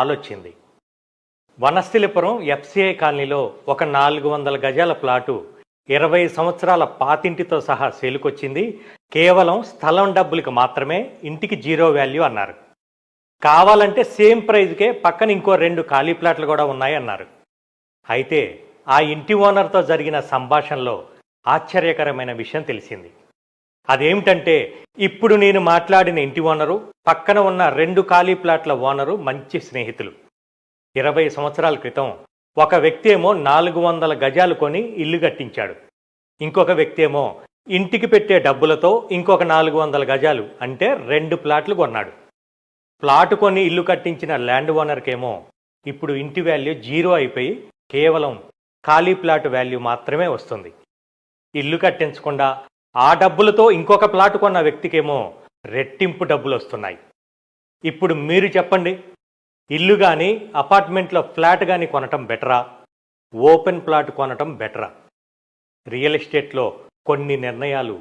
ఆలోచింది. Vanasthalipuram FCI కాలనీలో ఒక 400 గజాల ప్లాటు 20 సంవత్సరాల పాతింటితో సహా సేలుకొచ్చింది. కేవలం స్థలం డబ్బులకు మాత్రమే, ఇంటికి జీరో వాల్యూ అన్నారు. కావాలంటే సేమ్ ప్రైజ్కే పక్కన ఇంకో 2 ఖాళీ ప్లాట్లు కూడా ఉన్నాయి అన్నారు. అయితే ఆ ఇంటి ఓనర్తో జరిగిన సంభాషణలో ఆశ్చర్యకరమైన విషయం తెలిసింది. అదేమిటంటే, ఇప్పుడు నేను మాట్లాడిన ఇంటి ఓనరు, పక్కన ఉన్న 2 ఖాళీ ప్లాట్ల ఓనరు మంచి స్నేహితులు. 20 సంవత్సరాల క్రితం ఒక వ్యక్తి ఏమో 400 గజాలు కొని ఇల్లు కట్టించాడు. ఇంకొక వ్యక్తి ఏమో ఇంటికి పెట్టే డబ్బులతో ఇంకొక 400 గజాలు అంటే 2 ప్లాట్లు కొన్నాడు. ప్లాటు కొని ఇల్లు కట్టించిన ల్యాండ్ ఓనర్కేమో ఇప్పుడు ఇంటి వాల్యూ జీరో అయిపోయి కేవలం ఖాళీ ప్లాట్ వాల్యూ మాత్రమే వస్తుంది. ఇల్లు కట్టించకుండా ఆ డబ్బులతో ఇంకొక ప్లాట్ కొన్న వ్యక్తికేమో రెట్టింపు డబ్బులు వస్తున్నాయి. ఇప్పుడు మీరు చెప్పండి, ఇల్లు కానీ అపార్ట్మెంట్లో ఫ్లాట్ కానీ కొనటం బెటరా, ఓపెన్ ప్లాట్ కొనటం బెటరా? రియల్ ఎస్టేట్లో కొన్ని నిర్ణయాలు